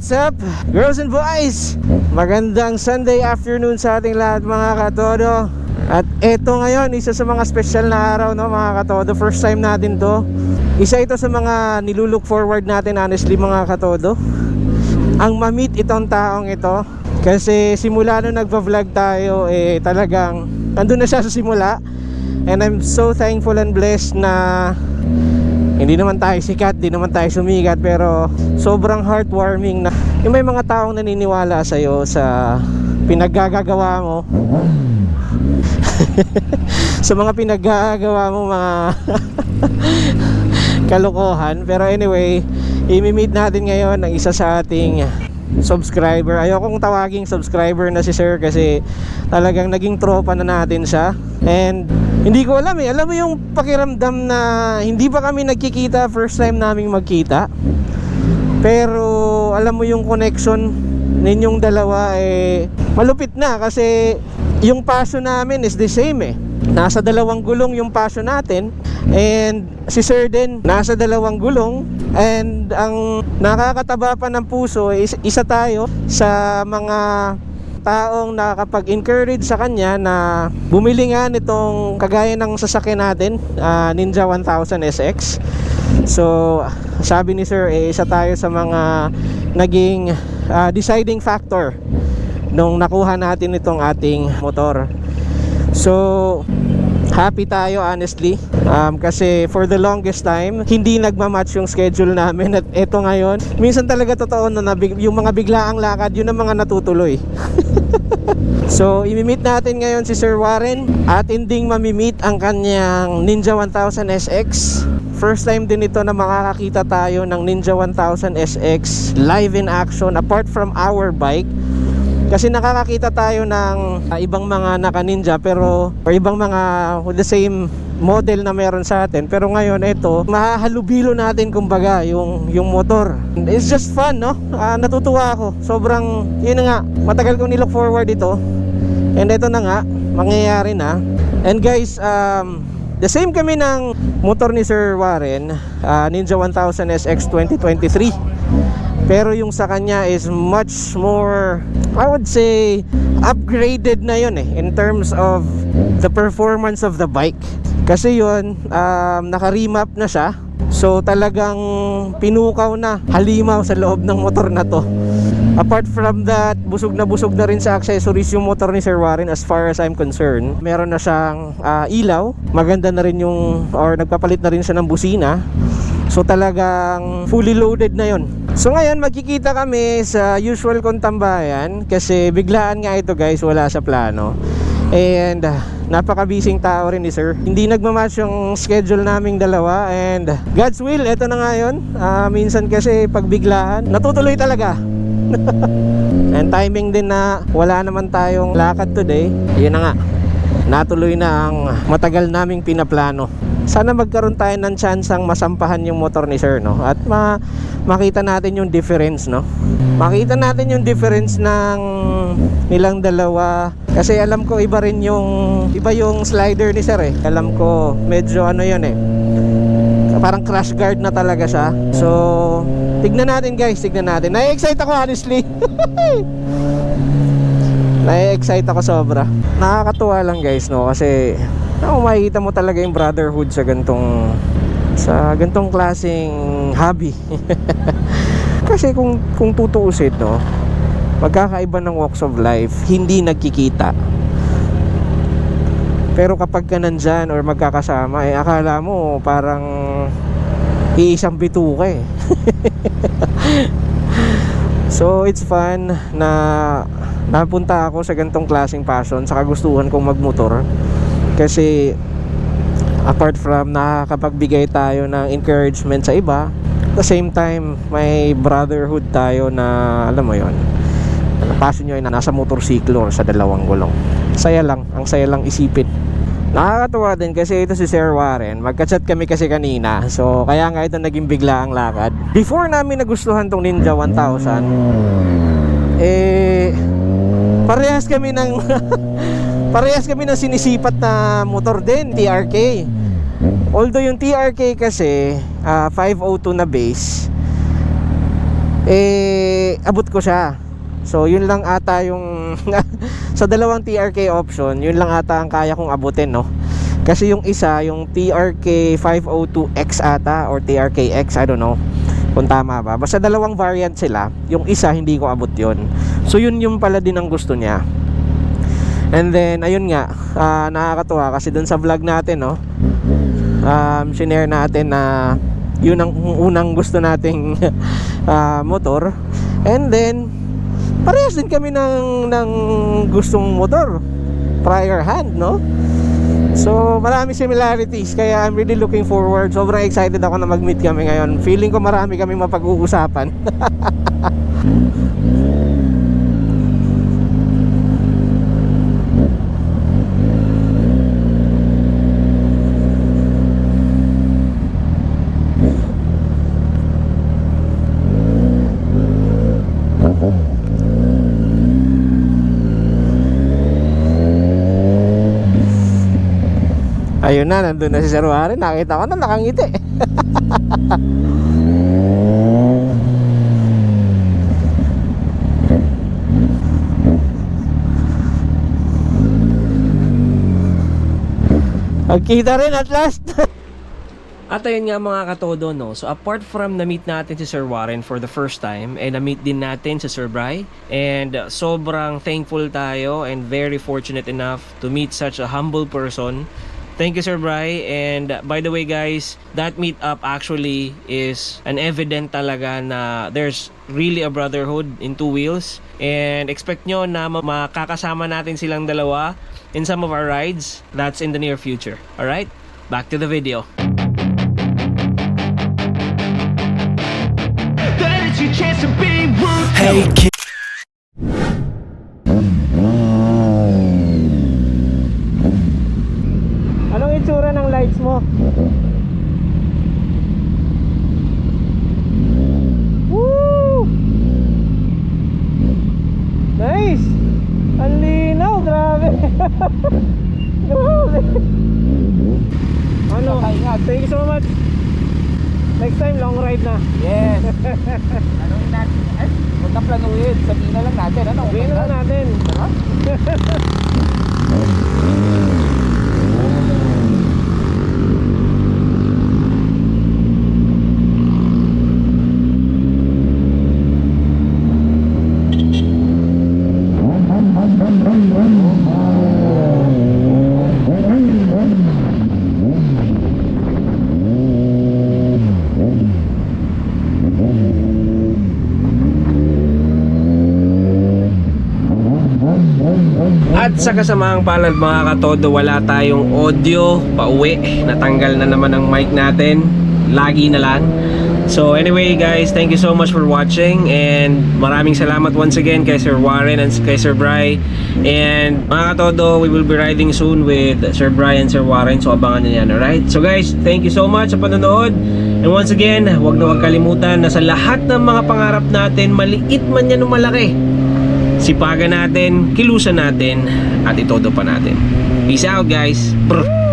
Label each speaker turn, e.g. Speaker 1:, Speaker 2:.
Speaker 1: What's up, girls and boys? Magandang Sunday afternoon sa ating lahat mga katodo. At eto ngayon, isa sa mga special na araw, no, mga katodo. First time natin to. Isa ito sa mga nilulook forward natin, honestly, mga katodo, ang ma-meet itong taong ito. Kasi simula nung nagpa-vlog tayo, talagang nandun na siya sa simula. And I'm so thankful and blessed na hindi naman tayo sikat, hindi naman tayo sumikat, pero sobrang heartwarming na yung may mga taong naniniwala sa'yo sa pinaggagawa mo. Sa mga pinaggagawa mo, mga kalokohan. Pero anyway, i-meet natin ngayon ang isa sa ating subscriber. Ayokong tawaging subscriber na si sir kasi talagang naging tropa na natin siya. And hindi ko alam alam mo yung pakiramdam na hindi pa kami nagkikita, first time naming magkita, pero alam mo yung connection ninyong dalawa malupit na kasi yung passion namin is the same Nasa dalawang gulong yung passion natin, and si sir din nasa dalawang gulong. And ang nakakataba pa ng puso is isa tayo sa mga taong nakakapag-encourage sa kanya na bumili nga nitong kagaya ng sasakyan natin, Ninja 1000 SX. So sabi ni sir, isa tayo sa mga naging deciding factor nung nakuha natin itong ating motor. So happy tayo, honestly, kasi for the longest time hindi nagmamatch yung schedule namin. At eto ngayon, minsan talaga totoo na yung mga biglaang lakad, yun ang mga natutuloy. So i-meet natin ngayon si Sir Warren, at ending mamimit ang kanyang Ninja 1000 SX. First time din ito na makakakita tayo ng Ninja 1000 SX live in action apart from our bike. Kasi nakakakita tayo ng ibang mga naka-Ninja pero or ibang mga with the same model na meron sa atin, pero ngayon ito mahahalubilo natin kumbaga yung motor. It's just fun, no? Natutuwa ako. Sobrang yun nga, matagal kong nilook forward ito. And ito na nga, mangyayari na. And guys, the same kami ng motor ni Sir Warren, Ninja 1000 SX 2023. Pero yung sa kanya is much more, I would say, upgraded na yun in terms of the performance of the bike. Kasi yun, naka-remap na siya. So talagang pinukaw na, halimaw sa loob ng motor na to. Apart from that, busog na rin sa accessories yung motor ni Sir Warren as far as I'm concerned. Meron na siyang ilaw, maganda na rin yung, or nagpapalit na rin siya ng busina. So talagang fully loaded na yon. So ngayon magkikita kami sa usual kong tambayan kasi biglaan nga ito guys, wala sa plano. And napaka-busy tao rin ni sir. Hindi nagmamatch yung schedule naming dalawa, and God's will, eto na nga yun. Minsan kasi pag biglaan, natutuloy talaga. And timing din na wala naman tayong lakad today, yun na nga, natuloy na ang matagal naming pinaplano. Sana magkaroon tayo ng tsansang masampahan yung motor ni sir, no? At makita natin yung difference, no? Makita natin yung difference ng nilang dalawa. Kasi alam ko iba yung slider ni sir Alam ko medyo ano yun parang crash guard na talaga siya. So tignan natin guys, tignan natin. Nai-excite ako honestly. Nai-excite ako sobra. Nakakatuwa lang guys, no? Kasi makikita mo talaga yung brotherhood sa gantong klaseng hobby. Kasi kung tutuusin, no, magkakaiba ng walks of life, hindi nagkikita. Pero kapag ka nandyan or magkakasama, akala mo parang iisang bituka So it's fun na napunta ako sa gantong klaseng passion, sa kagustuhan kong magmotor. Kasi apart from nakakapagbigay tayo ng encouragement sa iba, at the same time may brotherhood tayo na alam mo yon, passion nyo ay nasa motorsiklo or sa dalawang gulong. Saya lang, ang saya lang isipin. Nakakatuwa din kasi ito si Sir Warren, magka-chat kami kasi kanina. So kaya nga ito naging bigla ang lakad. Before namin nagustuhan tong Ninja 1000, parehas kami ng sinisipat na motor din, TRK. Although yung TRK kasi 502 na base, abot ko siya. So yun lang ata yung sa dalawang TRK option, yun lang ata ang kaya kong abutin, no? Kasi yung isa, yung TRK 502X ata or TRKX, I don't know kung tama ba. Basta dalawang variant sila. Yung isa hindi ko abot yun. So yun yung pala din ang gusto niya. And then ayun nga, nakakatuwa kasi dun sa vlog natin, no, shinare natin na yun ang unang gusto nating motor. And then parehas din kami ng gustong motor, prior hand, no? So marami similarities, kaya I'm really looking forward. Sobrang excited ako na mag-meet kami ngayon. Feeling ko marami kaming mapag-uusapan. Ayun na, nandun na si Sir Warren. Nakita ko na, nakangiti. Magkita rin at last. At ayun nga mga katodo, no. So apart from na-meet natin si Sir Warren for the first time, na-meet din natin si Sir Bry. And sobrang thankful tayo and very fortunate enough to meet such a humble person. Thank you, Sir Bry. And by the way, guys, that meetup actually is an evident talaga na there's really a brotherhood in two wheels. And expect nyo na makakasama natin silang dalawa in some of our rides. That's in the near future. Alright, back to the video. Hey, kid. Anong itsura ng lights mo? Woo! Nice! Ang linaw, grabe! Grabe! Ano? Thank you so much! Next time, long ride na. Yes! Anong natin? Ay, huwag na planuhin. Sabihin na lang natin. Ano? Sabihin na lang natin. At sa kasamaang palad mga katodo, wala tayong audio pauwi. Natanggal na naman ang mic natin. Lagi na lang. So anyway guys, thank you so much for watching. And maraming salamat once again kay Sir Warren and kay Sir Bry. And mga katodo, we will be riding soon with Sir Bry and Sir Warren. So abangan nyo yan, alright? So guys, thank you so much sa panonood. And once again, huwag na huwag kalimutan na sa lahat ng mga pangarap natin, maliit man yan o malaki, sipagan natin, kilusan natin, at itodo pa natin. Peace out guys. Brr.